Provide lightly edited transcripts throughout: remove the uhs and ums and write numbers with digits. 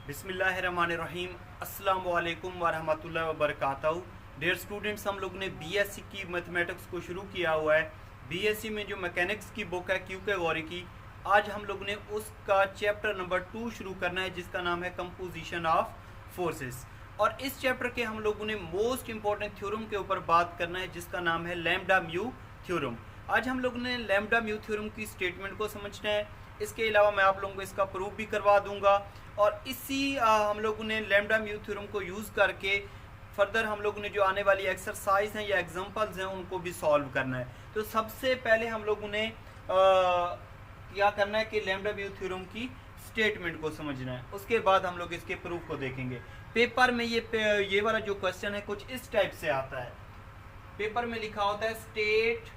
बिस्मिल्लाहिर्रहमानिर्रहीम। अस्सलाम वालेकुम वरहमतुल्लाहि वबरकातुहू। डियर स्टूडेंट्स, हम लोग ने बीएससी की मैथमेटिक्स को शुरू किया हुआ है। बीएससी में जो मैकेनिक्स की बुक है क्यू कैटेगरी की, आज हम लोग ने उसका चैप्टर नंबर 2 शुरू करना है, जिसका नाम है कंपोजिशन ऑफ फोर्सेस। और इस चैप्टर के हम लोगों ने मोस्ट इंपॉर्टेंट थ्योरम के ऊपर बात करना है, जिसका नाम है लैम्डा म्यू थ्योरम। आज हम लोगों ने लैम्डा म्यू थ्योरम की स्टेटमेंट को समझना है। इसके अलावा मैं आप लोगों को इसका प्रूफ भी करवा दूंगा, और इसी हम लोगों ने लैम्डा म्यू थ्योरम को यूज़ करके फर्दर हम लोगों ने जो आने वाली एक्सरसाइज हैं या एग्जांपल्स हैं उनको भी सॉल्व करना है। तो सबसे पहले हम लोगों ने क्या करना है कि लैम्डा म्यू थ्योरम की स्टेटमेंट को समझना है। उसके बाद हम लोग इसके प्रूफ को देखेंगे। पेपर में ये वाला जो क्वेश्चन है कुछ इस टाइप से आता है। पेपर में लिखा होता है state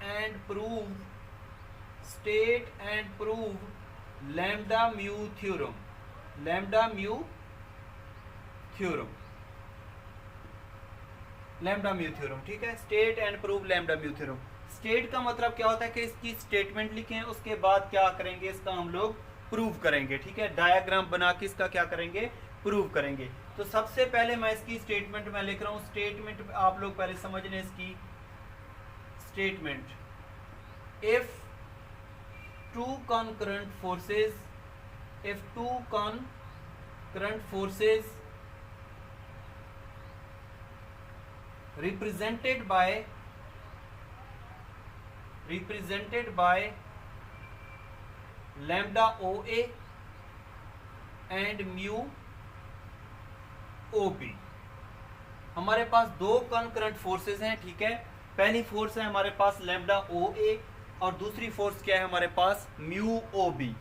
and prove lambda mu theorem. Lambda mu theorem, ठीक है। State and prove lambda mu theorem. State का मतलब क्या होता है कि इसकी स्टेटमेंट लिखें, उसके बाद क्या करेंगे, इसका हम लोग प्रूव करेंगे, ठीक है। डायग्राम बना के इसका क्या करेंगे, प्रूव करेंगे। तो सबसे पहले मैं इसकी स्टेटमेंट में लिख रहा हूं। स्टेटमेंट आप लोग पहले समझ लें इसकी statement. If two concurrent forces represented by lambda OA and mu OB। हमारे पास दो concurrent forces हैं, ठीक है। पहली फोर्स है हमारे पास लैम्डा OA और दूसरी फोर्स क्या है हमारे पास, म्यू OB,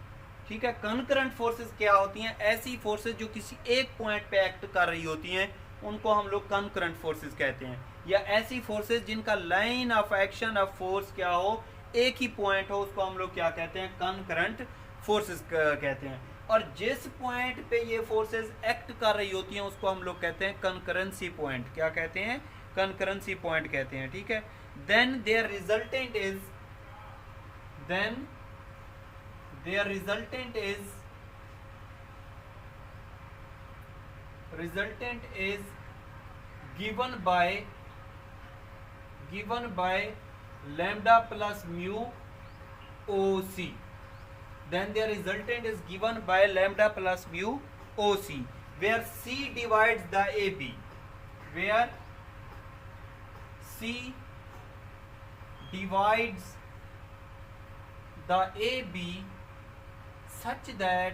ठीक है। कंकरेंट फोर्सेस क्या होती हैं, ऐसी फोर्सेस जो किसी एक पॉइंट पे एक्ट कर रही होती हैं, उनको हम लोग कंकरेंट फोर्सेस कहते हैं। या ऐसी फोर्सेस जिनका line of action of force क्या हो, एक ही पॉइंट हो, उसको हम लोग क्या कहते हैं, कंकरेंट फोर्सेस कहते हैं। और जिस पॉइंट पे ये फोर्सेस एक्ट कर रही होती हैं उसको हम लोग कहते हैं कंकरेंसी पॉइंट। क्या कहते हैं, कंकरेंसी पॉइंट कहते हैं, ठीक है। Then there resultant is given by lambda plus mu OC। Then their resultant is given by lambda plus mu OC, where C divides the AB, where C divides the AB such that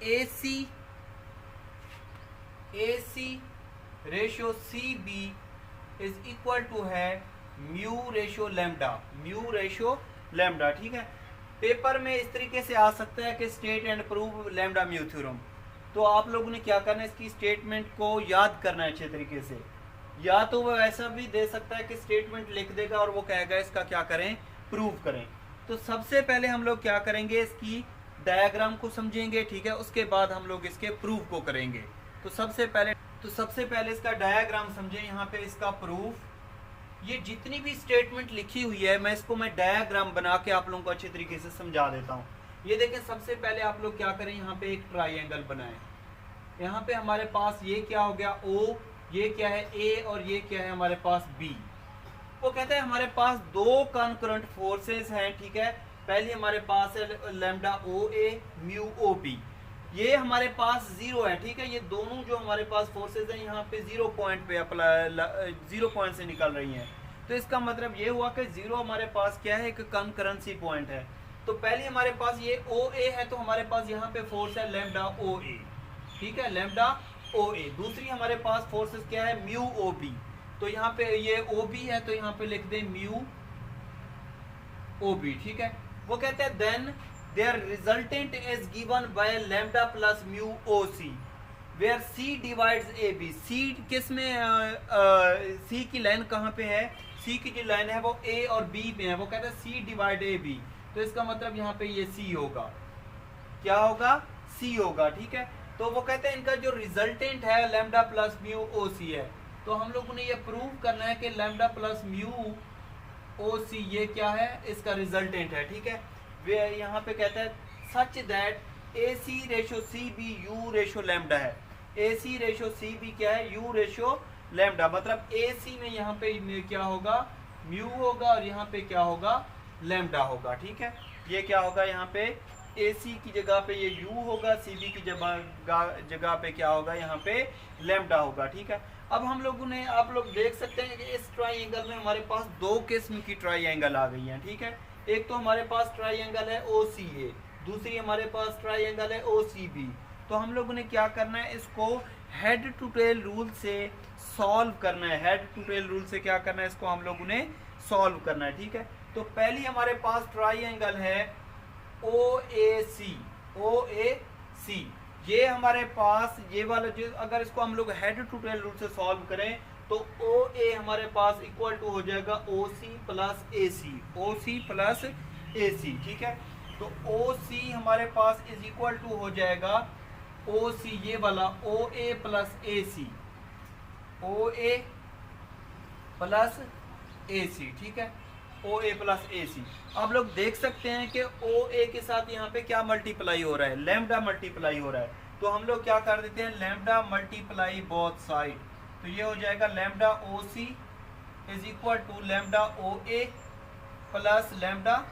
AC ratio CB is equal to है mu ratio lambda, ठीक है। Paper में इस तरीके से आ सकता है कि state and prove lambda mu theorem. तो आप लोगों ने क्या करना है, इसकी स्टेटमेंट को याद करना है अच्छे तरीके से। या तो वो ऐसा भी दे सकता है कि स्टेटमेंट लिख देगा और वो कहेगा इसका क्या करें, प्रूव करें। तो सबसे पहले हम लोग क्या करेंगे, इसकी डायग्राम को समझेंगे, ठीक है। उसके बाद हम लोग इसके प्रूफ को करेंगे। तो सबसे पहले इसका डायग्राम समझें। यहाँ पे इसका प्रूफ, ये जितनी भी स्टेटमेंट लिखी हुई है मैं डायग्राम बना के आप लोगों को अच्छे तरीके से समझा देता हूँ। ये देखें, सबसे पहले आप लोग क्या करें, यहाँ पे एक ट्राइंगल बनाएं। यहाँ पे हमारे पास ये क्या हो गया, O, ये क्या है A, और ये क्या है हमारे पास B। वो कहता है हमारे पास दो कंकरेंट फोर्सेस हैं, ठीक है। पहली हमारे पास है लैम्डा OA म्यू OB, ये हमारे पास 0 है, ठीक है। ये दोनों जो हमारे पास फोर्सेस हैं यहाँ पे 0 पॉइंट पे 0 पॉइंट से निकल रही हैं। तो इसका मतलब ये हुआ कि 0 हमारे पास क्या है, एक कंकरेंसी पॉइंट है। तो पहले हमारे पास ये OA है, तो हमारे पास यहाँ पे फोर्स है लैम्डा OA, ठीक है, लैम्डा OA। दूसरी हमारे पास फोर्सेस क्या है, म्यू OB। तो यहाँ पे ये OB है, तो यहाँ पे लिख दें म्यू OB, ठीक है। वो कहते हैं then there resultant is given by lambda plus mu OC, where C divides AB। C किस में, C की लाइन कहाँ पे है, C की जो लाइन है वो A और B में है। वो कहते हैं C डिवाइड AB, तो इसका मतलब यहाँ पे ये C होगा, क्या होगा, C होगा, ठीक है। तो वो कहते हैं इनका जो रिजल्टेंट है लैम्डा प्लस म्यू OC है। तो हम लोगों ने ये प्रूव करना है कि लैम्डा प्लस म्यू ओ सी, ये क्या है, इसका रिजल्टेंट है, ठीक है। वे यहाँ पे कहता है such that A C ratio C B U ratio lambda है। A C ratio C B क्या है, यू रेशो लैम्डा, मतलब ए सी में यहाँ पे क्या होगा, म्यू होगा, और यहाँ पे क्या होगा, लैम्डा होगा, ठीक है। ये क्या होगा, यहाँ पे ए सी की जगह पे ये यू होगा, सी बी की जगह पे क्या होगा, यहाँ पे लैम्डा होगा, ठीक है। अब हम लोगों ने, आप लोग देख सकते हैं कि इस ट्राइंगल में हमारे पास दो किस्म की ट्राइंगल आ गई हैं, ठीक है। एक तो हमारे पास ट्राइंगल है ओ सी ए, दूसरी हमारे पास ट्राइंगल है ओ सी बी। तो हम लोगों ने क्या करना है, इसको हेड टू टेल रूल से सॉल्व करना है। हेड टू टेल रूल से क्या करना है, इसको हम लोगों ने सॉल्व करना है, ठीक है। तो पहली हमारे पास ट्राइंगल है ओ ए सी, ओ ए सी। ये हमारे पास ये वाला जो, अगर इसको हम लोग हेड टू टेल रूल से सॉल्व करें तो ओ ए हमारे पास इक्वल टू हो जाएगा ओ C plus A C, O C plus A सी, ठीक है। तो ओ सी हमारे पास इज इक्वल टू हो जाएगा ओ सी, ये वाला ओ A plus A C, O A plus A सी, ठीक है, ओ ए प्लस ए सी। आप लोग देख सकते हैं कि ओ ए के साथ यहाँ पे क्या मल्टीप्लाई हो रहा है, लैम्डा मल्टीप्लाई हो रहा है। तो हम लोग क्या कर देते हैं, लैम्डा मल्टीप्लाई बोथ साइड। तो ये हो जाएगा lambda O C is equal to lambda O A plus lambda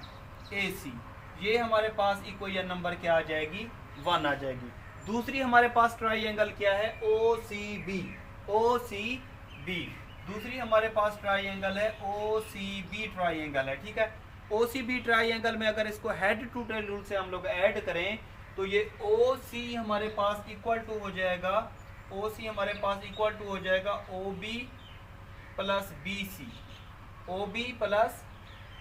A C. ये हमारे पास इक्वेशन नंबर क्या आ जाएगी, 1 आ जाएगी। दूसरी हमारे पास ट्राइंगल क्या है, ओ सी बी, ओ सी बी। दूसरी हमारे पास ट्राइंगल है ओ सी बी ट्राइंगल है, ठीक है। ओ सी बी ट्राइंगल में अगर इसको हेड टू टेल रूल से हम लोग ऐड करें तो ये ओ सी हमारे पास इक्वल टू हो जाएगा, ओ सी हमारे पास इक्वल टू हो जाएगा O B plus B C, O B plus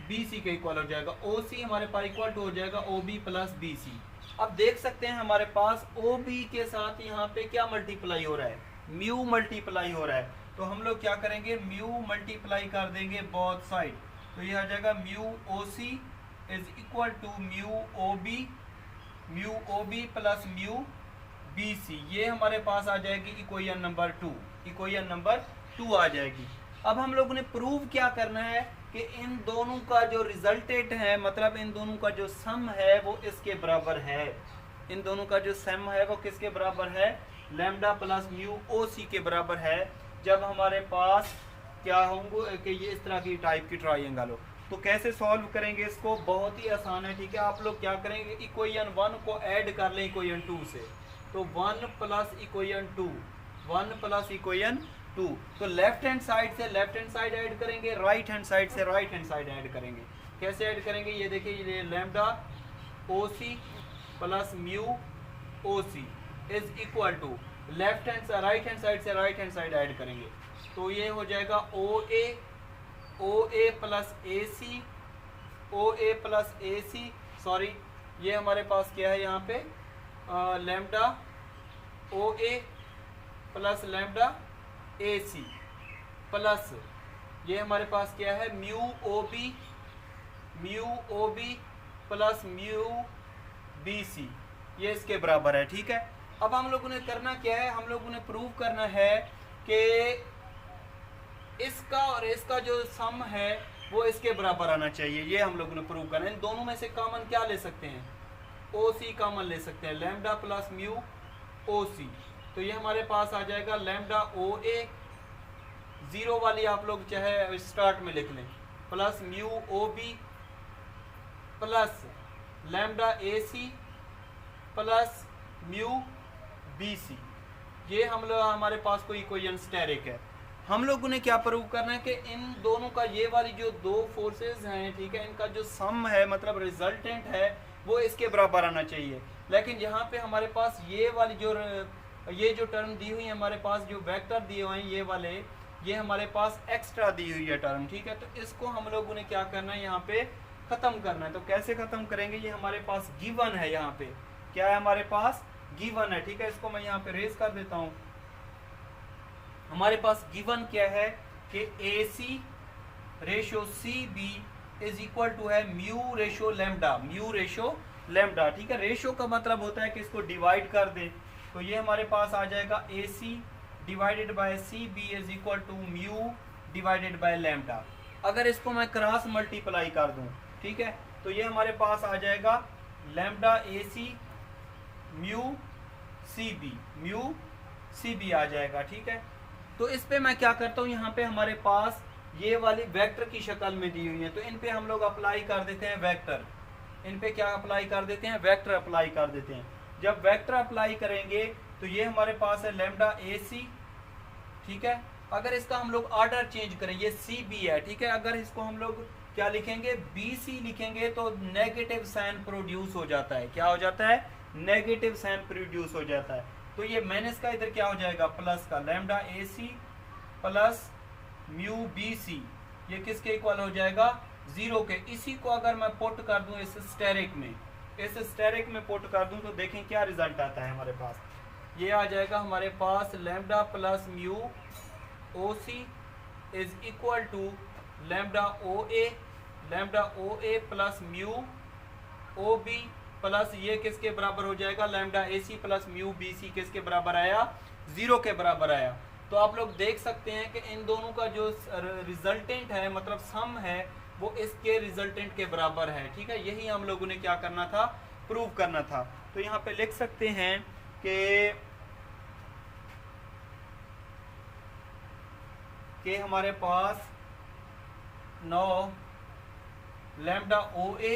B C के इक्वल हो जाएगा। ओ सी हमारे पास इक्वल टू हो जाएगा O B plus B C. अब देख सकते हैं हमारे पास ओ बी के साथ यहाँ पे क्या मल्टीप्लाई हो रहा है, म्यू मल्टीप्लाई हो रहा है। तो हम लोग क्या करेंगे, म्यू मल्टीप्लाई कर देंगे बोथ साइड। तो ये आ जाएगा mu O C is equal to mu O B plus mu B C. ये हमारे पास आ जाएगी इक्वेशन नंबर 2, इक्वेशन नंबर 2 आ जाएगी। अब हम लोगों ने प्रूव क्या करना है कि इन दोनों का जो रिजल्टेंट है, मतलब इन दोनों का जो सम है वो इसके बराबर है। इन दोनों का जो सम है वो किसके बराबर है, लैम्डा प्लस म्यू ओ सी के बराबर है। जब हमारे पास क्या होंगे कि ये इस तरह की टाइप की ट्राइंगल हो। तो कैसे सॉल्व करेंगे इसको, बहुत ही आसान है, ठीक है। आप लोग क्या करेंगे, इक्वेशन 1 को ऐड कर लें इक्वेशन 2 से। तो 1 प्लस इक्वेशन 2, 1 प्लस इक्वेशन 2। तो लेफ्ट हैंड साइड से लेफ्ट हैंड साइड ऐड करेंगे, राइट हैंड साइड से राइट हैंड साइड ऐड करेंगे। कैसे ऐड करेंगे, ये देखिए, ये lambda O C plus mu O C is equal to left hand से राइट हैंड साइड से राइट हैंड साइड ऐड करेंगे। तो ये हो जाएगा O A plus A C, O A plus A C, sorry ये हमारे पास क्या है यहाँ पे, lambda O A plus lambda A C plus ये हमारे पास क्या है, mu O B plus mu B C, ये इसके बराबर है, ठीक है। अब हम लोगों ने करना क्या है, हम लोगों ने प्रूव करना है कि इसका और इसका जो सम है वो इसके बराबर आना चाहिए। ये हम लोगों ने प्रूव करना है। इन दोनों में से कॉमन क्या ले सकते हैं, ओ सी कॉमन ले सकते हैं, लैम्डा प्लस म्यू ओ सी। तो ये हमारे पास आ जाएगा लैम्डा ओ ए, जीरो वाली आप लोग चाहे स्टार्ट में लिख लें, plus mu O B plus lambda A C plus mu B C. ये हम लोग हमारे पास कोई इक्वेशन स्टेरिक है। हम लोगों ने क्या प्रूव करना है कि इन दोनों का, ये वाली जो दो फोर्सेस हैं, ठीक है, इनका जो सम है मतलब रिजल्टेंट है वो इसके बराबर आना चाहिए। लेकिन यहाँ पे हमारे पास ये वाली जो टर्म दी हुई है, हमारे पास जो वेक्टर दिए हुए हैं ये वाले, ये हमारे पास एक्स्ट्रा दी हुई है टर्म, ठीक है। तो इसको हम लोगों ने क्या करना है, यहाँ पे खत्म करना है। तो कैसे खत्म करेंगे, ये हमारे पास गिवन है, यहाँ पे क्या है, हमारे पास गिवन है, ठीक है। इसको मैं यहाँ पे रेज कर देता हूँ। हमारे पास गिवन क्या है कि A C ratio C B is equal to है म्यू रेशो लैम्डा, ठीक है। रेशो का मतलब होता है कि इसको डिवाइड कर दे। तो ये हमारे पास आ जाएगा A C divided by C B is equal to mu divided by lambda. अगर इसको मैं क्रॉस मल्टीप्लाई कर दूं, ठीक है, तो ये हमारे पास आ जाएगा lambda A C mu C B आ जाएगा, ठीक है। तो इस पे मैं क्या करता हूँ, यहाँ पे हमारे पास ये वाली वेक्टर की शक्ल में दी हुई है, तो इन पे हम लोग अप्लाई कर देते हैं वेक्टर। इन पे क्या अप्लाई कर देते हैं, वेक्टर अप्लाई कर देते हैं। जब वेक्टर अप्लाई करेंगे तो ये हमारे पास है लैम्डा ए सी, ठीक है। अगर इसका हम लोग ऑर्डर चेंज करें, ये सी बी है, ठीक है, अगर इसको हम लोग क्या लिखेंगे, बी सी लिखेंगे तो नेगेटिव साइन प्रोड्यूस हो जाता है। क्या हो जाता है, नेगेटिव साइन प्रोड्यूस हो जाता है। तो ये माइनस का इधर क्या हो जाएगा, प्लस का, lambda A C plus mu B C, ये किसके इक्वल हो जाएगा, 0 के। इसी को अगर मैं पुट कर दूं इस स्टेरिक में पुट कर दूं तो देखें क्या रिजल्ट आता है हमारे पास। ये आ जाएगा हमारे पास lambda plus mu O C is equal to lambda O A plus mu O B plus ये किसके बराबर हो जाएगा, lambda A C plus mu B C किसके बराबर आया, 0 के बराबर आया। तो आप लोग देख सकते हैं कि इन दोनों का जो रिजल्टेंट है, मतलब सम है, वो इसके रिजल्टेंट के बराबर है, ठीक है। यही हम लोगों ने क्या करना था, प्रूव करना था। तो यहाँ पे लिख सकते हैं कि हमारे पास 9 lambda O A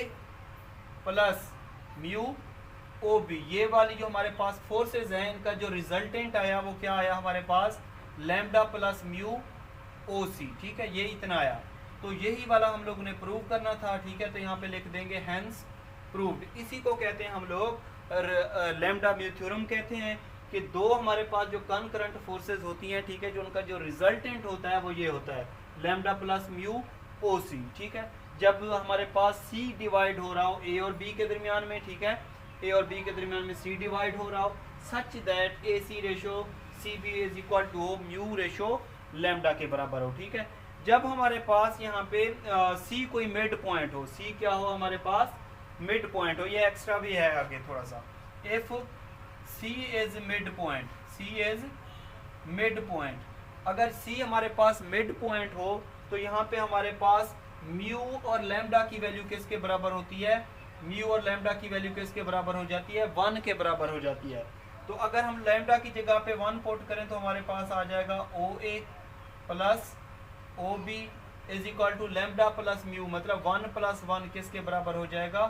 plus mu O B, ये वाली जो हमारे पास फोर्सेज हैं, इनका जो रिजल्टेंट आया वो क्या आया हमारे पास, लैम्डा प्लस म्यू ओ सी, ठीक है, ये इतना आया। तो यही वाला हम लोगों ने प्रूव करना था, ठीक है। तो यहाँ पे लिख देंगे हेंस प्रूव्ड। इसी को कहते हैं हम लोग लैम्डा म्यू थ्योरम कहते हैं, कि दो हमारे पास जो कनकरेंट फोर्सेज होती हैं, ठीक है, जो उनका जो रिजल्टेंट होता है वो ये होता है लैम्डा प्लस म्यू ओ सी, ठीक है। जब हमारे पास सी डिवाइड हो रहा हो ए और बी के दरमियान में, ठीक है, ए और बी के दरमियान में सी डिवाइड हो रहा हो, such that A C ratio C B is equal to mu ratio lambda के बराबर हो, ठीक है। जब हमारे पास यहाँ पे सी कोई मिड पॉइंट हो, सी क्या हो हमारे पास, मिड पॉइंट हो, ये एक्स्ट्रा भी है आगे थोड़ा सा, if C is mid point, अगर सी हमारे पास मिड पॉइंट हो तो यहाँ पे हमारे पास म्यू और लैम्डा की वैल्यू किसके बराबर होती है, म्यू और लैम्डा की वैल्यू किसके बराबर हो जाती है, 1 के बराबर हो जाती है। तो अगर हम लैम्डा की जगह पे 1 पुट करें तो हमारे पास आ जाएगा O A plus O B is equal to lambda plus mu, मतलब 1 प्लस 1 किसके बराबर हो जाएगा,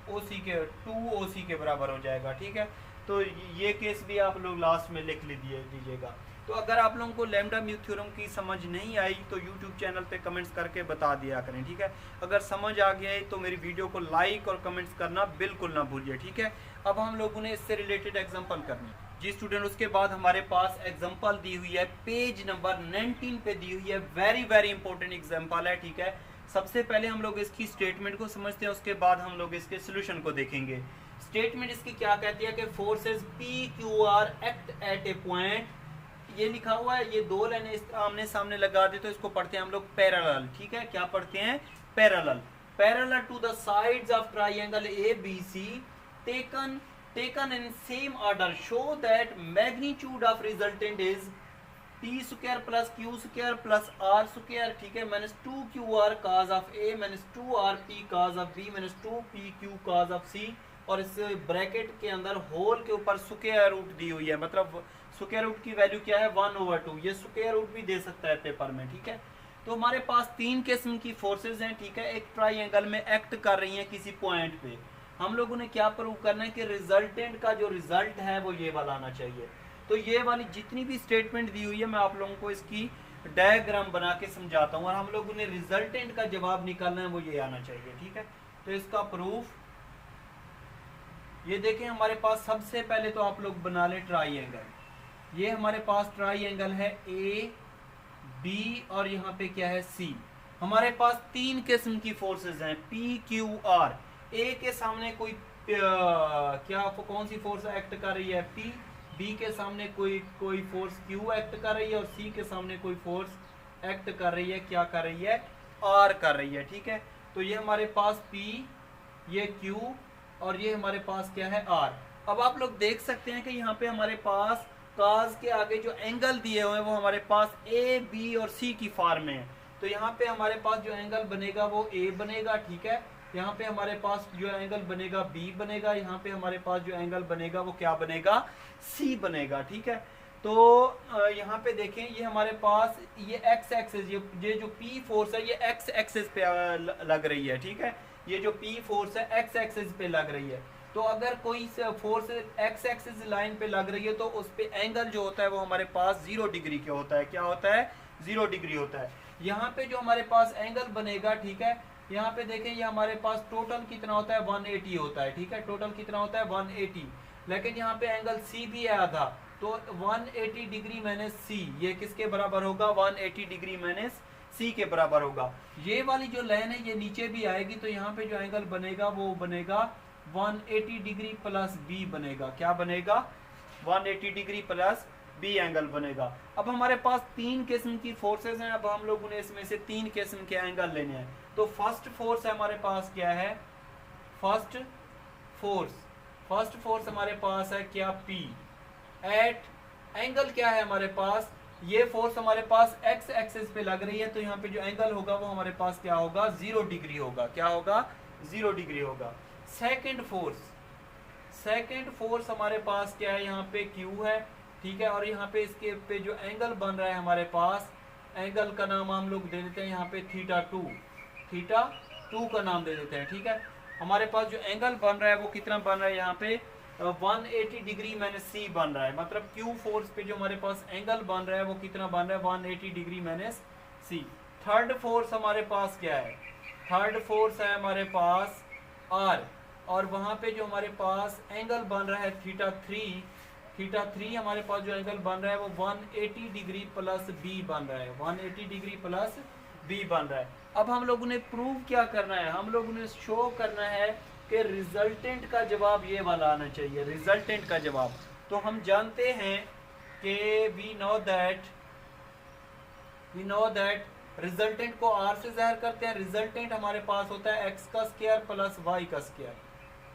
ओ सी के, 2 ओ सी के बराबर हो जाएगा, ठीक है। तो ये केस भी आप लोग लास्ट में लिख लीजिएगा। तो अगर आप लोगों को लैम्डा म्यू थ्योरम की समझ नहीं आई तो यूट्यूब चैनल पे कमेंट्स करके बता दिया करें, ठीक है। अगर समझ आ गया है तो मेरी वीडियो को लाइक और कमेंट्स करना बिल्कुल ना भूलिए, ठीक है। अब हम लोगों ने इससे रिलेटेड एग्जांपल करनी जी स्टूडेंट। उसके बाद हमारे पास एग्जांपल दी हुई है, पेज नंबर 19 पे दी हुई है, वेरी इंपॉर्टेंट एग्जांपल है, ठीक है। सबसे पहले हम लोग इसकी स्टेटमेंट को समझते हैं, उसके बाद हम लोग इसके सोल्यूशन को देखेंगे। स्टेटमेंट इसकी क्या कहती है कि forces P Q R act at A point, ये लिखा हुआ है, ये दो लाइनें इस आमने सामने लगा दे तो इसको पढ़ते हैं हम लोग पैरेलल, ठीक है। क्या पढ़ते हैं, parallel to the sides of triangle A B C taken in same order show that magnitude of resultant is P square plus Q square plus R square, ठीक है, minus 2 Q R cos of A minus 2 R P cos of B minus 2 P Q cos of C, और इस bracket के अंदर whole के ऊपर square root दी हुई है, मतलब स्क्वायर रूट की वैल्यू क्या है, 1/2। ये स्क्वायर रूट भी दे सकता है पेपर में, ठीक है। तो हमारे पास 3 किस्म की फोर्सेज हैं, ठीक है। एक ट्राइंगल में एक्ट कर रही हैं किसी पॉइंट पे। हम लोगों ने क्या प्रूव करना है कि रिजल्टेंट का जो रिजल्ट है वो ये वाला आना चाहिए। तो ये वाली जितनी भी स्टेटमेंट दी हुई है मैं आप लोगों को इसकी डायग्राम बना के समझाता हूँ, और हम लोगों ने रिजल्टेंट का जवाब निकालना है वो ये आना चाहिए, ठीक है। तो इसका प्रूफ ये देखें, हमारे पास सबसे पहले तो आप लोग बना ले ट्राइंगल। ये हमारे पास ट्राइंगल है ए बी और यहाँ पे क्या है सी। हमारे पास 3 किस्म की फोर्सेस हैं, पी क्यू आर। ए के सामने कोई कौन सी फोर्स एक्ट कर रही है, पी। बी के सामने कोई फोर्स क्यू एक्ट कर रही है, और सी के सामने कोई फोर्स एक्ट कर रही है, क्या कर रही है, आर कर रही है, ठीक है। तो ये हमारे पास पी, ये क्यू, और ये हमारे पास क्या है, आर। अब आप लोग देख सकते हैं कि यहाँ पे हमारे पास काज के आगे जो एंगल दिए हुए हैं वो हमारे पास ए बी और सी की फॉर्म में है। तो तो यहाँ पे हमारे पास जो एंगल बनेगा वो ए बनेगा, ठीक है। यहाँ पे हमारे पास जो एंगल बनेगा बी बनेगा, यहाँ पे हमारे पास जो एंगल बनेगा वो क्या बनेगा, सी बनेगा, ठीक है। तो यहाँ पे देखें ये हमारे पास ये एक्स एक्सिस, ये जो पी फोर्स है ये एक्स एक्सिस पे लग रही है, ठीक है। ये जो पी फोर्स है एक्स एक्सिस पे लग रही है। तो अगर कोई फोर्स एक्स एक्सिस लाइन पे लग रही है तो उस पे एंगल जो होता है वो हमारे पास 0 डिग्री का होता है। क्या होता है, 0 डिग्री होता है। यहाँ पे जो हमारे पास एंगल बनेगा, ठीक है, यहाँ पे देखें ये हमारे पास टोटल कितना होता है, 180 होता है, ठीक है। टोटल कितना होता है, 180। लेकिन यहाँ पे एंगल सी भी आया था, तो 180 डिग्री माइनस सी, ये किसके बराबर होगा, 180 डिग्री माइनस सी के बराबर होगा। ये वाली जो लाइन है ये नीचे भी आएगी, तो यहाँ पे जो एंगल बनेगा वो बनेगा 180 डिग्री प्लस बी बनेगा। क्या बनेगा, 180 डिग्री प्लस बी एंगल बनेगा। अब हमारे पास 3 किस्म की फोर्सेस हैं, अब हम लोगों ने इसमें से 3 किस्म के एंगल लेने हैं। तो फर्स्ट फोर्स हमारे पास क्या है, फर्स्ट फोर्स हमारे पास है क्या, पी एट एंगल क्या है हमारे पास, ये फोर्स हमारे पास एक्स एक्सिस पे लग रही है, तो यहाँ पे जो एंगल होगा वो हमारे पास क्या होगा, 0 डिग्री होगा। क्या होगा, 0 डिग्री होगा। सेकंड फोर्स हमारे पास क्या है, यहाँ पे क्यू है, ठीक है। और यहाँ पे इसके पे जो एंगल बन रहा है हमारे पास, एंगल का नाम हम लोग दे देते हैं यहाँ पे थीटा टू का नाम दे देते हैं, ठीक है। हमारे पास जो एंगल बन रहा है वो कितना बन रहा है, यहाँ पे 180 डिग्री माइनस सी बन रहा है। मतलब क्यू फोर्स पे जो हमारे पास एंगल बन रहा है वो कितना बन रहा है, 180 डिग्री माइनस सी। थर्ड फोर्स हमारे पास क्या है, थर्ड फोर्स है हमारे पास आर, और वहां पे जो हमारे पास एंगल बन रहा है थीटा थ्री हमारे पास जो एंगल बन रहा है वो 180 डिग्री प्लस बी बन रहा है, 180 डिग्री प्लस बी बन रहा है। अब हम लोगों ने प्रूव क्या करना है, हम लोगों ने शो करना है कि रिजल्टेंट का जवाब ये वाला आना चाहिए, रिजल्टेंट का जवाब। तो हम जानते हैं कि वी नो दैट रिजल्टेंट को आर से ज़ाहिर करते हैं। रिजल्टेंट हमारे पास होता है एक्स का स्क्वायर प्लस वाई का स्क्वायर।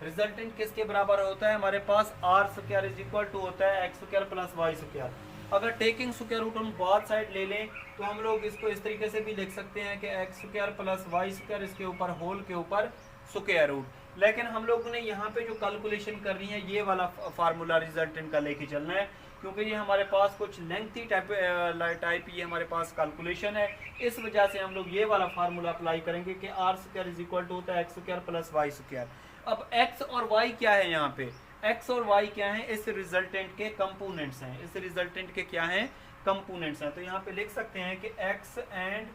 रिजल्टेंट किसके बराबर होता है हमारे पास, R square is equal to होता है X square plus Y square. अगर टेकिंग स्क्वायर रूट हम बात साइड ले लें तो हम लोग इसको इस तरीके से भी लिख सकते हैं कि X square plus Y square, इसके ऊपर होल के ऊपर स्क्वायर रूट। लेकिन हम लोगों ने यहाँ पे जो कैलकुलेशन करनी है ये वाला फार्मूला रिजल्टेंट का लेके चलना है, क्योंकि ये हमारे पास कुछ लेंथी टाइप ये हमारे पास कैलकुलेशन है। इस वजह से हम लोग ये वाला फार्मूला अप्लाई करेंगे कि R square is equal to होता है X square plus Y square. अब एक्स और वाई क्या है, यहाँ पे एक्स और वाई क्या है, इस रिजल्टेंट के कंपोनेंट्स हैं, इस रिजल्टेंट के क्या हैं, कंपोनेंट्स हैं। तो यहाँ पे लिख सकते हैं कि X and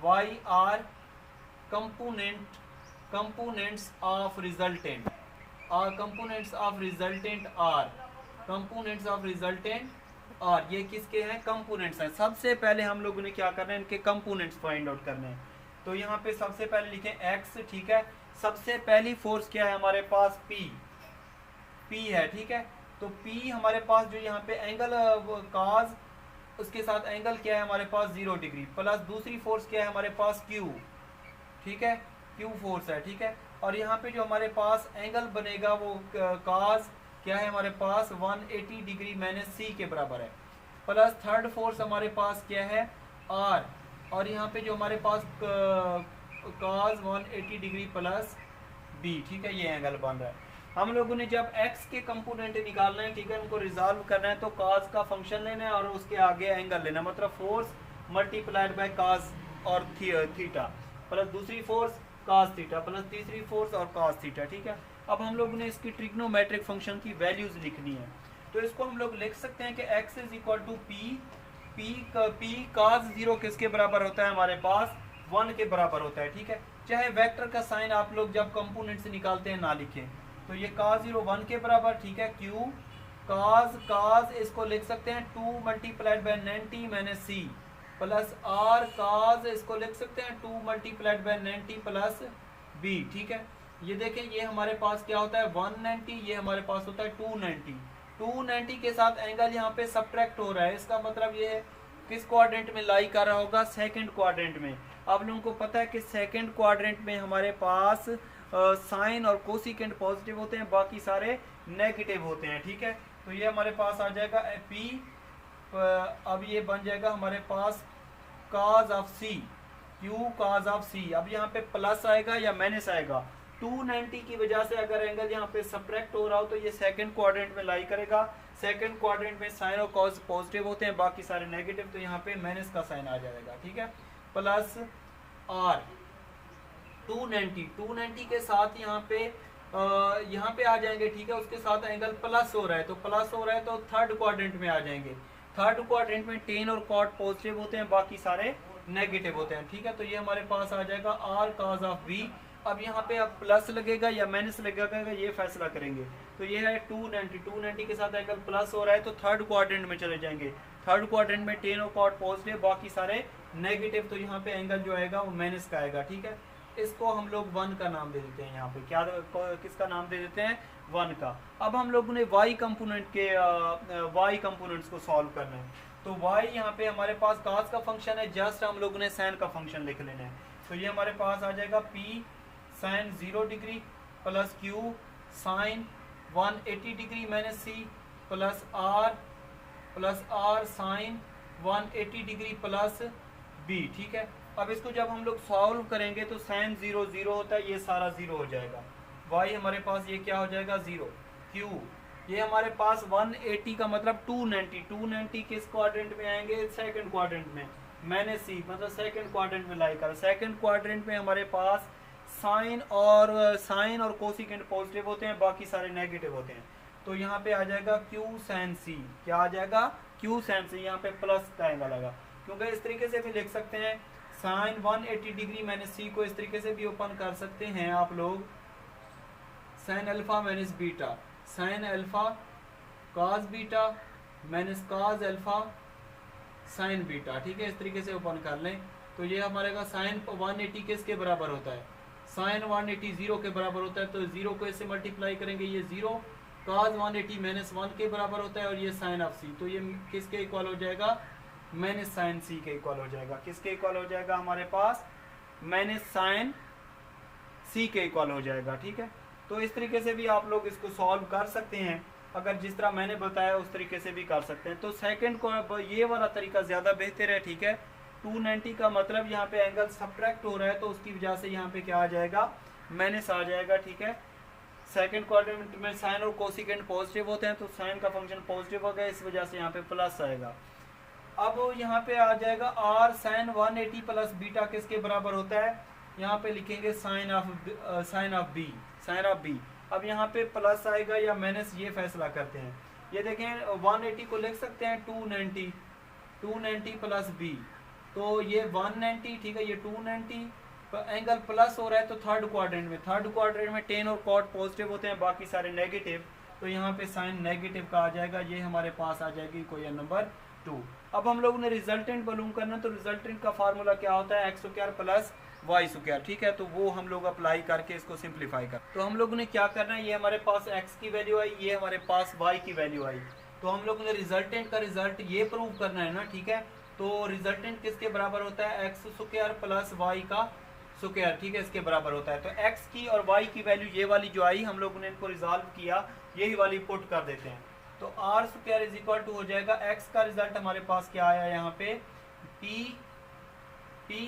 Y are components of resultant are ये किसके हैं, कंपोनेंट्स हैं। सबसे पहले हम लोगों ने क्या करना है, इनके कंपोनेंट्स फाइंड आउट करने हैं। तो यहाँ पे सबसे पहले लिखें एक्स, ठीक है। सबसे पहली फोर्स क्या है हमारे पास, पी है, ठीक है। तो पी हमारे पास जो यहाँ पे एंगल काज, उसके साथ एंगल क्या है हमारे पास 0 डिग्री, प्लस दूसरी फोर्स क्या है हमारे पास क्यू, ठीक है, क्यू फोर्स है, ठीक है। और यहाँ पे जो हमारे पास एंगल बनेगा वो काज क्या है हमारे पास 180 डिग्री माइनस सी के बराबर है, प्लस थर्ड फोर्स हमारे पास क्या है आर, और यहाँ पे जो हमारे पास काज 180 डिग्री प्लस बी, ठीक है, ये एंगल बन रहा है। हम लोगों ने जब एक्स के कंपोनेंट निकालना है, ठीक है, उनको रिजॉल्व करना है, तो काज का फंक्शन लेना है और उसके आगे एंगल लेना, मतलब फोर्स मल्टीप्लाइड बाय काज और थीटा, प्लस दूसरी फोर्स काज थीटा, प्लस तीसरी फोर्स और काज थीटा, ठीक है। अब हम लोगों ने इसकी ट्रिग्नोमेट्रिक फंक्शन की वैल्यूज लिखनी है। तो इसको हम लोग लिख सकते हैं कि x is equal to P cos 0 किसके बराबर होता है हमारे पास 1 के बराबर होता है, ठीक है। चाहे वेक्टर का साइन आप लोग जब कंपोनेंट से निकालते हैं ना लिखें, तो ये काज 0 1 के बराबर, ठीक है। क्यू काज इसको लिख सकते हैं 2 multiplied by 90 minus C, plus R cos इसको लिख सकते हैं 2 मल्टीप्लाइड बाय 90 प्लस बी, ठीक है। ये देखें ये हमारे पास क्या होता है 190, ये हमारे पास होता है 290 के साथ एंगल यहाँ पे सब्ट्रैक्ट हो रहा है, इसका मतलब ये है किस क्वाड्रेंट में लाई कर रहा होगा, सेकंड क्वाड्रेंट में। आप लोगों को पता है कि सेकंड क्वाड्रेंट में हमारे पास साइन और कोसिकेंट पॉजिटिव होते हैं, बाकी सारे नेगेटिव होते हैं, ठीक है। तो ये हमारे पास आ जाएगा पी, अब ये बन जाएगा हमारे पास cos of C, Q cos of C. अब यहाँ पे प्लस आएगा या माइनस आएगा, 290 की वजह से अगर एंगल यहाँ पे सब्ट्रैक्ट हो रहा हो तो ये सेकंड क्वाड्रेंट में लाई करेगा। सेकंड क्वाड्रेंट में साइन और कॉज पॉजिटिव होते हैं, बाकी सारे नेगेटिव, तो यहाँ पे माइनस का साइन आ जाएगा, ठीक है। प्लस आर 290 के साथ यहाँ पे आ जाएंगे, ठीक है। उसके साथ एंगल प्लस हो रहा है, तो प्लस हो रहा है तो थर्ड क्वाड्रेंट में आ जाएंगे। थर्ड क्वाड्रेंट में टेन और कॉट पॉजिटिव होते हैं, बाकी सारे नेगेटिव होते हैं, ठीक है। तो ये हमारे पास आ जाएगा आर कॉज ऑफ बी। अब यहाँ पे अब प्लस लगेगा या माइनस लगेगा ये फैसला करेंगे। तो ये है 290 के साथ एंगल प्लस हो रहा है तो थर्ड क्वाड्रेंट में चले जाएंगे। थर्ड क्वाड्रेंट में टेन और कॉट पॉजिटिव, बाकी सारे नेगेटिव, तो यहाँ पे एंगल जो आएगा वो माइनस का आएगा, ठीक है। इसको हम लोग 1 का नाम दे देते हैं। यहाँ पे क्या किसका नाम दे देते हैं, 1 का। अब हम लोगों ने वाई कंपोनेंट्स को सॉल्व करना है। तो वाई यहाँ पे हमारे पास cos का फंक्शन है, जस्ट हम लोगों ने साइन का फंक्शन लिख लेना है। तो ये हमारे पास आ जाएगा p sine 0 degree plus q sine 180 degree minus c plus r sine 180 degree plus b, ठीक है। अब इसको जब हम लोग सॉल्व करेंगे तो साइन 0 0 होता है, ये सारा 0 हो जाएगा। y हमारे पास ये क्या हो जाएगा, 0। q ये हमारे पास 180 का मतलब 290 किस क्वाड्रेंट में आएंगे, सेकंड क्वाड्रेंट में। मैंने सी मतलब सेकंड क्वाड्रेंट में लाई कर, सेकंड क्वाड्रेंट में हमारे पास साइन और कोसिकेंट पॉजिटिव होते हैं, बाकी सारे नेगेटिव होते हैं। तो यहाँ पे आ जाएगा क्यू साइन सी, क्या आ जाएगा, क्यू साइन सी। यहाँ पे प्लस का एंगल आएगा, क्योंकि इस तरीके से भी लिख सकते हैं साइन 180 डिग्री माइनस सी को इस तरीके से भी ओपन कर सकते हैं आप लोग, sine alpha minus beta, sine alpha cos beta minus cos alpha sign beta, ठीक है। इस तरीके से ओपन कर लें तो ये हमारे का साइन 180 किसके बराबर होता है, साइन 180 0 के बराबर होता है। तो 0 को इससे मल्टीप्लाई करेंगे, ये 0 कॉस 180 माइनस 1 के बराबर होता है, और ये साइन ऑफ सी, तो ये किसके इक्वल हो जाएगा, माइनस साइन सी के इक्वल हो जाएगा। किसके इक्वल हो जाएगा, हमारे पास माइनस साइन सी के इक्वल हो जाएगा, ठीक है। तो इस तरीके से भी आप लोग इसको सॉल्व कर सकते हैं, अगर जिस तरह मैंने बताया उस तरीके से भी कर सकते हैं। तो सेकंड को ये वाला तरीका ज़्यादा बेहतर है, ठीक है। 290 का मतलब यहाँ पे एंगल सब्ट्रैक्ट हो रहा है, तो उसकी वजह से यहाँ पे क्या आ जाएगा, माइनस आ जाएगा, ठीक है। सेकंड क्वाड्रेंट में साइन और कोसिकेंट पॉजिटिव होते हैं, तो साइन का फंक्शन पॉजिटिव हो गया, इस वजह से यहाँ पे प्लस आएगा। अब यहाँ पे आ जाएगा आर साइन 180 प्लस बीटा किसके बराबर होता है, यहाँ पे लिखेंगे साइन ऑफ बी। अब यहाँ पे प्लस आएगा या माइनस, ये फैसला करते हैं। ये देखें 180 को लिख सकते हैं 290 प्लस बी, तो ये 190, ठीक है, ये 290, एंगल प्लस हो रहा है तो थर्ड क्वाड्रेंट में टेन और कॉट पॉजिटिव होते हैं, बाकी सारे नेगेटिव, तो यहाँ पे साइन नेगेटिव का आ जाएगा। ये हमारे पास आ जाएगी क्वेश्चन नंबर 2। अब हम लोगों ने रिजल्टेंट मालूम करना, तो रिजल्टेंट का फार्मूला क्या होता है, X square plus Y square, ठीक है। तो वो हम लोग अप्लाई करके इसको सिंप्लीफाई कर, तो हम लोगों ने क्या करना है, ये हमारे पास x की वैल्यू आई, ये हमारे पास y की वैल्यू आई, तो हम लोगों ने रिजल्टेंट का रिजल्ट ये प्रूव करना है ना, ठीक है। तो रिजल्टेंट किसके बराबर होता है, एक्स स्क्वायर प्लस वाई का स्क्वायर, ठीक है, इसके बराबर होता है। तो x की और y की वैल्यू ये वाली जो आई, हम लोगों ने इनको रिजॉल्व किया, यही वाली पुट कर देते हैं। तो R square is equal to हो जाएगा, x का रिजल्ट हमारे पास क्या आया यहाँ पे, p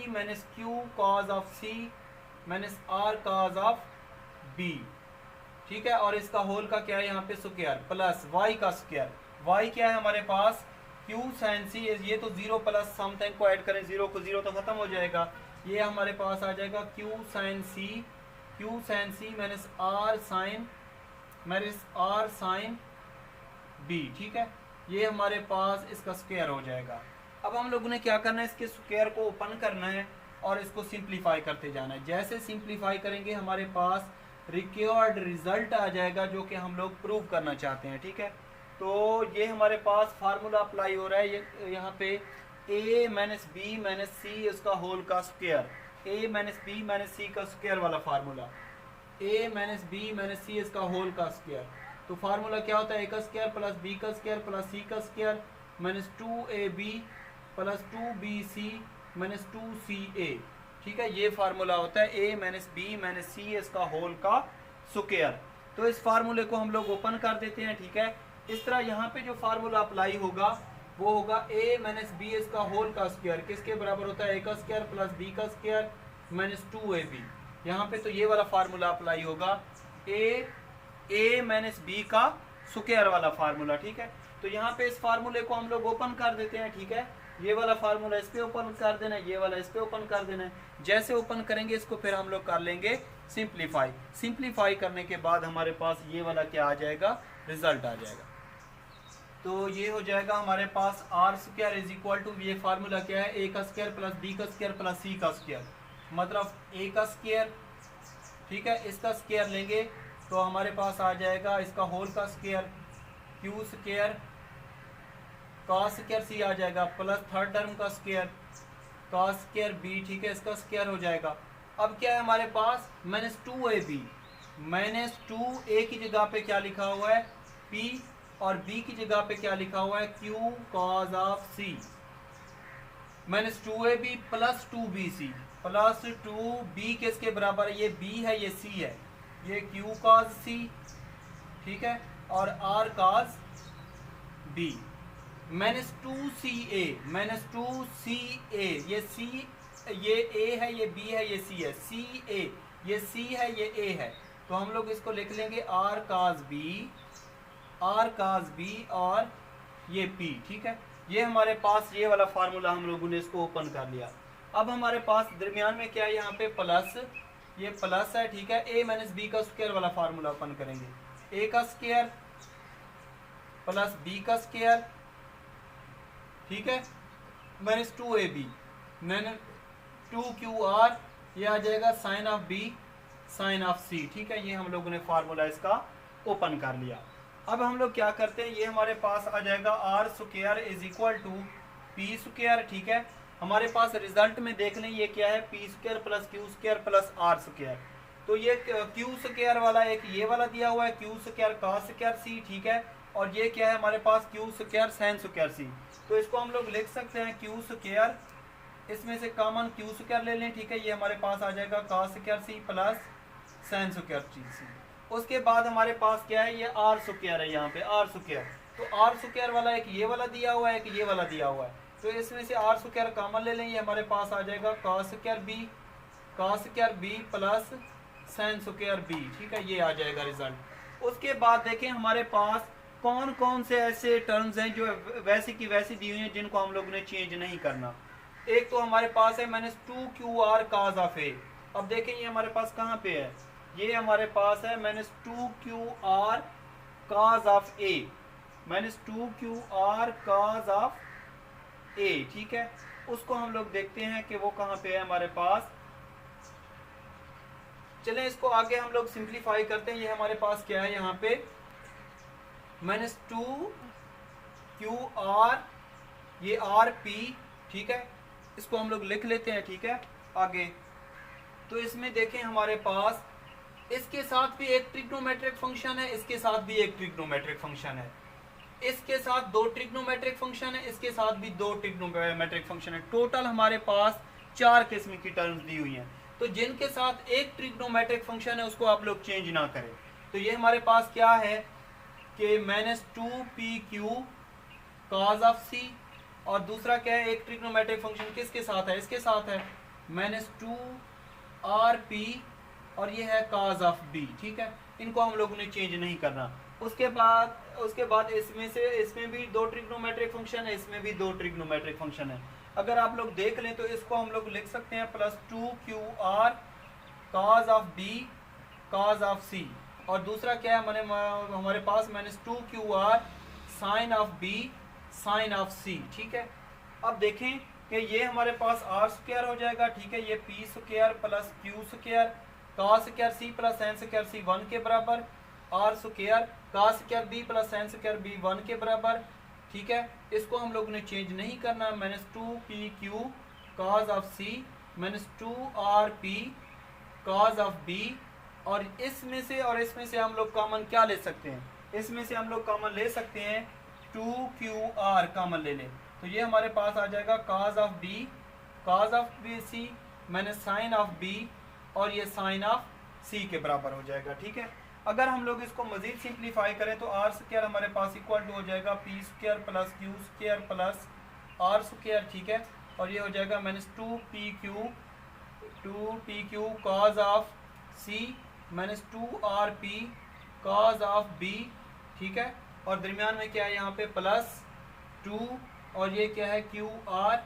minus Q cos of C minus R cos of B, ठीक है। और इसका होल का क्या है यहाँ पे स्क्वायर प्लस y का स्क्वायर, y क्या है हमारे पास, q साइन सी, ये तो 0 प्लस समथिंग को ऐड करें, 0 को 0 तो खत्म हो जाएगा, ये हमारे पास आ जाएगा q साइन सी माइनस r साइन b, ठीक है। ये हमारे पास इसका स्क्वायर हो जाएगा। अब हम लोगों ने क्या करना है, इसके स्क्वायर को ओपन करना है और इसको सिंप्लीफाई करते जाना है। जैसे सिंप्लीफाई करेंगे हमारे पास रिक्वायर्ड रिजल्ट आ जाएगा, जो कि हम लोग प्रूव करना चाहते हैं, ठीक है। तो ये हमारे पास फार्मूला अप्लाई हो रहा है, यहाँ पे a minus B minus C उसका होल का square, a minus B minus C का स्क्वायर वाला formula, a minus B minus C इसका होल का स्क्वायर। तो फार्मूला क्या होता है, a का स्क्वायर प्लस b का स्क्वायर प्लस c का square minus 2ab plus 2bc minus 2ca, ठीक है। ये फार्मूला होता है a minus B minus C इसका होल का स्क्वायर। तो इस फार्मूले को हम लोग ओपन कर देते हैं, ठीक है। इस तरह यहाँ पे जो फार्मूला अप्लाई होगा वो होगा a माइनस बी इसका होल का स्क्वायर, किसके बराबर होता है, a का स्क्वायर प्लस b का स्क्वायर माइनस 2ab। यहाँ पे तो ये वाला फार्मूला अप्लाई होगा, a माइनस बी का स्क्वायर वाला फार्मूला, ठीक है। तो यहाँ पे इस फार्मूले को हम लोग ओपन कर देते हैं, ठीक है। ये वाला फार्मूला इस पे ओपन कर देना है, ये वाला इस पे ओपन कर देना है। जैसे ओपन करेंगे इसको फिर हम लोग कर लेंगे सिंप्लीफाई। सिंप्लीफाई करने के बाद हमारे पास ये वाला क्या आ जाएगा, रिजल्ट आ जाएगा। तो ये हो जाएगा हमारे पास R square is equal to, ये फार्मूला क्या है, ए का स्क्वायर प्लस बी का स्क्वायर प्लस सी का स्क्वायर, मतलब ए का स्क्वायर, ठीक है, इसका स्क्वायर लेंगे तो हमारे पास आ जाएगा इसका होल का स्क्वायर, क्यू स्क्वायर का स्क्वायर सी आ जाएगा प्लस थर्ड टर्म का स्क्वायर का स्क्वायर बी, ठीक है, इसका स्क्वायर हो जाएगा। अब क्या है हमारे पास, माइनस 2ab, माइनस 2a की जगह पे क्या लिखा हुआ है p, और b की जगह पे क्या लिखा हुआ है q cos of c, minus 2ab plus 2bc plus 2b किसके बराबर है, ये b है ये c है, ये q cos c, ठीक है, और r cos b, minus 2ca minus 2ca, ये c ये a है ये b है ये c है, ca ये c है ये a है, तो हम लोग इसको लिख लेंगे r cos b और ये p, ठीक है। ये हमारे पास ये वाला फार्मूला हम लोगों ने इसको ओपन कर लिया। अब हमारे पास दरमियान में क्या है, यहाँ पे प्लस, ये प्लस है, ठीक है, a माइनस बी का स्क्वायर वाला फार्मूला ओपन करेंगे, a का स्क्वायर प्लस b का स्क्वायर, ठीक है, माइनस 2ab माइनस 2qr, ये आ जाएगा sine of b sine of c, ठीक है। ये हम लोगों ने फार्मूला इसका ओपन कर लिया। अब हम लोग क्या करते हैं, ये हमारे पास आ जाएगा R square is equal to P square, ठीक है। हमारे पास रिजल्ट में देख लें ये क्या है, P square plus Q square plus R square. तो ये क्यू स्क्वायर वाला एक ये वाला दिया हुआ है, क्यू स्क्वायर का स्क्वायर सी, ठीक है, और ये क्या है हमारे पास क्यू स्क्वायर साइन स्क्वायर सी। तो इसको हम लोग लिख सकते हैं क्यू स्क्वायर, इसमें से कॉमन क्यू स्क्वायर ले लें, ठीक है, ये हमारे पास आ जाएगा का square C plus sine square C. उसके बाद हमारे पास क्या है, ये आर स्क्वायर है, यहाँ पे आर स्क्वायर, तो आर स्क्वायर वाला एक ये वाला दिया हुआ है, एक ये वाला दिया हुआ है, तो इसमें से आर स्क्वायर कॉमन ले लें, ये हमारे पास आ जाएगा का square B plus sine square B, ठीक है, ये आ जाएगा रिजल्ट। उसके बाद देखें हमारे पास कौन कौन से ऐसे टर्म्स हैं जो वैसी की वैसी दी हुई हैं जिनको हम लोगों ने चेंज नहीं करना। एक तो हमारे पास है minus 2qr cos of a। अब देखें ये हमारे पास कहाँ पे है, ये हमारे पास है minus 2qr cos of a, minus 2qr cos of a, ठीक है। उसको हम लोग देखते हैं कि वो कहाँ पे है हमारे पास। चलें इसको आगे हम लोग सिंप्लीफाई करते हैं। ये हमारे पास क्या है यहाँ पे, माइनस 2qr, ये आर पी, ठीक है, इसको हम लोग लिख लेते हैं, ठीक है। आगे तो इसमें देखें हमारे पास इसके साथ भी एक ट्रिग्नोमेट्रिक फंक्शन है, इसके साथ भी एक ट्रिग्नोमेट्रिक फंक्शन है, इसके साथ दो ट्रिग्नोमेट्रिक फंक्शन है, इसके साथ भी दो ट्रिग्नोमेट्रिक फंक्शन है। टोटल हमारे पास 4 किस्म की टर्म्स दी हुई हैं। तो जिनके साथ एक ट्रिग्नोमेट्रिक फंक्शन है उसको आप लोग चेंज ना करें। तो ये हमारे पास क्या है कि minus 2pq cos of c, और दूसरा क्या है, एक ट्रिग्नोमेट्रिक फंक्शन किसके साथ है, इसके साथ है, माइनस 2rp, और ये है cos ऑफ b, ठीक है। इनको हम लोगों ने चेंज नहीं करना। उसके बाद इसमें भी दो ट्रिग्नोमेट्रिक फंक्शन है, इसमें भी दो ट्रिग्नोमेट्रिक फंक्शन है। अगर आप लोग देख लें तो इसको हम लोग लिख सकते हैं plus 2qr cos of b cos of c, और दूसरा क्या है हमारे पास minus 2qr sine of b sine of c, ठीक है। अब देखें कि ये हमारे पास आर स्क्वायर हो जाएगा, ठीक है, ये P square plus Q square का square C plus sine square C 1 के बराबर, आर स्क्वायर का square B plus sine square B 1 के बराबर, ठीक है। इसको हम लोगों ने चेंज नहीं करना, minus 2pq cos of c minus 2rp cos of b, और इसमें से और इसमें से हम लोग कॉमन क्या ले सकते हैं, इसमें से हम लोग कॉमन ले सकते हैं 2qr कॉमन ले लें, तो ये हमारे पास आ जाएगा cos of b c minus sine of b, और ये साइन ऑफ c के बराबर हो जाएगा, ठीक है। अगर हम लोग इसको मजीद सिंप्लीफाई करें तो आर स्क्वायर हमारे पास इक्वल टू हो जाएगा P square plus Q square plus R square, ठीक है। और ये हो जाएगा minus 2pq cos of C minus 2rp cos of B, ठीक है। और दरमियान में क्या है यहाँ पे प्लस 2 और ये क्या है क्यू आर।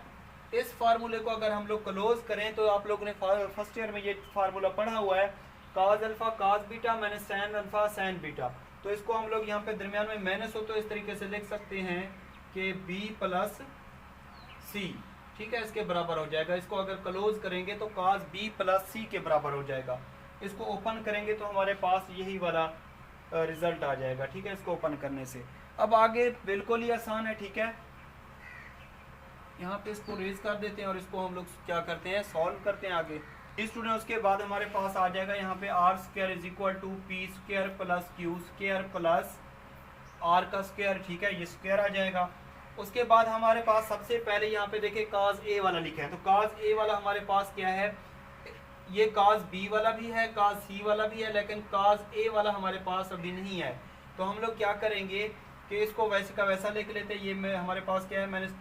इस फार्मूले को अगर हम लोग क्लोज करें तो आप लोगों ने फर्स्ट ईयर में ये फार्मूला पढ़ा हुआ है, cos alpha cos beta minus sine alpha sine beta. तो इसको हम लोग यहाँ पे दरमियान में माइनस हो तो इस तरीके से लिख सकते हैं कि b प्लस सी, ठीक है, इसके बराबर हो जाएगा। इसको अगर क्लोज करेंगे तो काज b प्लस सी के बराबर हो जाएगा। इसको ओपन करेंगे तो हमारे पास यही वाला रिजल्ट आ जाएगा, ठीक है, इसको ओपन करने से। अब आगे बिल्कुल ही आसान है, ठीक है। यहाँ पे इसको रेज कर देते हैं और इसको हम लोग क्या करते हैं, सॉल्व करते हैं आगे। स्टूडेंट उसके बाद हमारे पास आ जाएगा यहाँ पे R square is equal to P square plus Q square plus R का स्क्वायर, ठीक है, ये स्क्वायर आ जाएगा। उसके बाद हमारे पास सबसे पहले यहाँ पे देखिए काज ए वाला लिखा है, तो काज ए वाला हमारे पास क्या है, ये काज बी वाला भी है, काज सी वाला भी है, लेकिन काज ए वाला हमारे पास अभी नहीं है। तो हम लोग क्या करेंगे कि इसको वैसे का वैसा लिख लेते हैं। ये में हमारे पास क्या है माइनस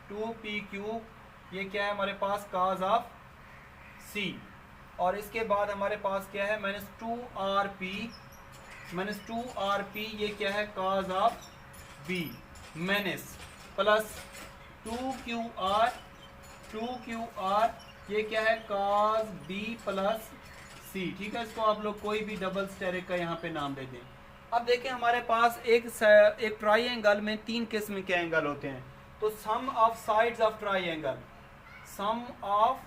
2pq, ये क्या है हमारे पास काज ऑफ सी। और इसके बाद हमारे पास क्या है माइनस 2rp, ये क्या है cos of B minus plus 2qr, ये क्या है काज बी प्लस सी, ठीक है। इसको आप लोग कोई भी डबल स्टेरिक का यहाँ पे नाम दे दें। अब देखें हमारे पास एक ट्राइंगल में 3 किस्म के एंगल होते हैं। तो sum of sides of triangle, sum of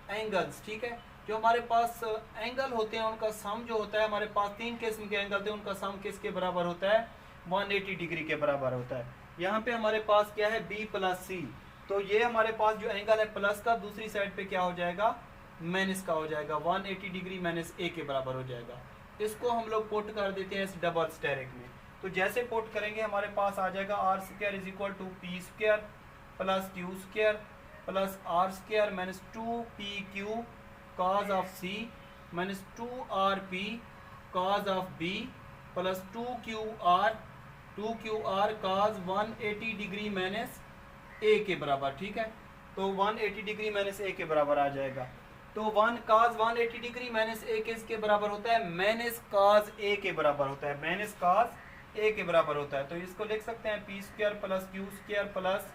angles, ठीक है, जो हमारे पास एंगल होते हैं उनका सम जो होता है, हमारे पास 3 किस्म के एंगल थे, उनका सम किसके बराबर होता है, 180 डिग्री के बराबर होता है। यहाँ पे हमारे पास क्या है b प्लस सी, तो ये हमारे पास जो एंगल है प्लस का, दूसरी साइड पे क्या हो जाएगा माइनस का हो जाएगा, 180 डिग्री माइनस a के बराबर हो जाएगा। इसको हम लोग पुट कर देते हैं इस डबल स्टेरिक में। तो जैसे पुट करेंगे हमारे पास आ जाएगा R square is equal to P square plus Q square plus R square minus 2pq cos of C minus 2rp cos of B plus 2qr cos 180 degree minus a के बराबर, ठीक है। तो 180 डिग्री माइनस a के बराबर आ जाएगा। तो 1 cos 180 degree minus a किसके बराबर होता है, माइनस cos a के बराबर होता है, माइनस cos a के बराबर होता है। तो इसको लिख सकते हैं P square plus Q square plus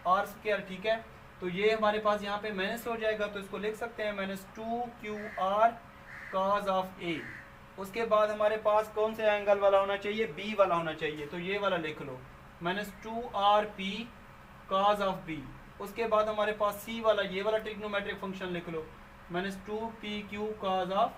R square, ठीक है। तो ये हमारे पास यहाँ पे माइनस हो जाएगा, तो इसको लिख सकते हैं minus 2qr cos of a। उसके बाद हमारे पास कौन से एंगल वाला होना चाहिए, b वाला होना चाहिए, तो ये वाला लिख लो minus 2rp cos of b। उसके बाद हमारे पास c वाला, ये वाला ट्रिग्नोमेट्रिक फंक्शन लिख लो minus 2pq cos of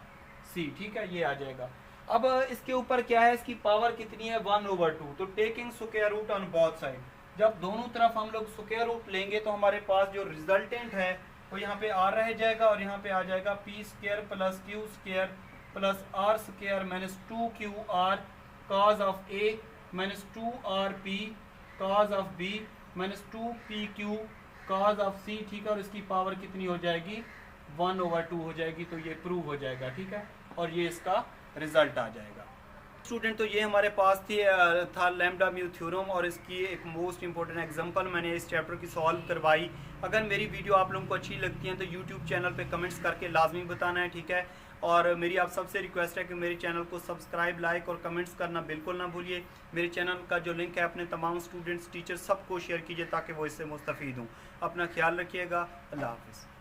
c, ठीक है, ये आ जाएगा। अब इसके ऊपर क्या है, इसकी पावर कितनी है 1/2। तो taking square root on both side, जब दोनों तरफ हम लोग स्क्वायर रूट लेंगे तो हमारे पास जो रिजल्टेंट है वो यहाँ पे r रह जाएगा और यहाँ पे आ जाएगा P square plus Q square plus R square minus 2qr cos of a minus 2rp cos of b minus 2pq cos of c, ठीक है। और इसकी पावर कितनी हो जाएगी 1/2 हो जाएगी। तो ये प्रूव हो जाएगा, ठीक है, और ये इसका रिजल्ट आ जाएगा। स्टूडेंट तो ये हमारे पास था लैम्डा म्यू थ्योरम और इसकी एक मोस्ट इंपॉर्टेंट एग्जांपल मैंने इस चैप्टर की सॉल्व करवाई। अगर मेरी वीडियो आप लोगों को अच्छी लगती है तो यूट्यूब चैनल पे कमेंट्स करके लाजमी बताना है, ठीक है। और मेरी आप सबसे रिक्वेस्ट है कि मेरे चैनल को सब्सक्राइब, लाइक और कमेंट्स करना बिल्कुल ना भूलिए। मेरे चैनल का जो लिंक है अपने तमाम स्टूडेंट्स, टीचर्स सबको शेयर कीजिए ताकि वो इससे मुस्तफ़ीद हों। अपना ख्याल रखिएगा। अल्लाह हाफ़िज़।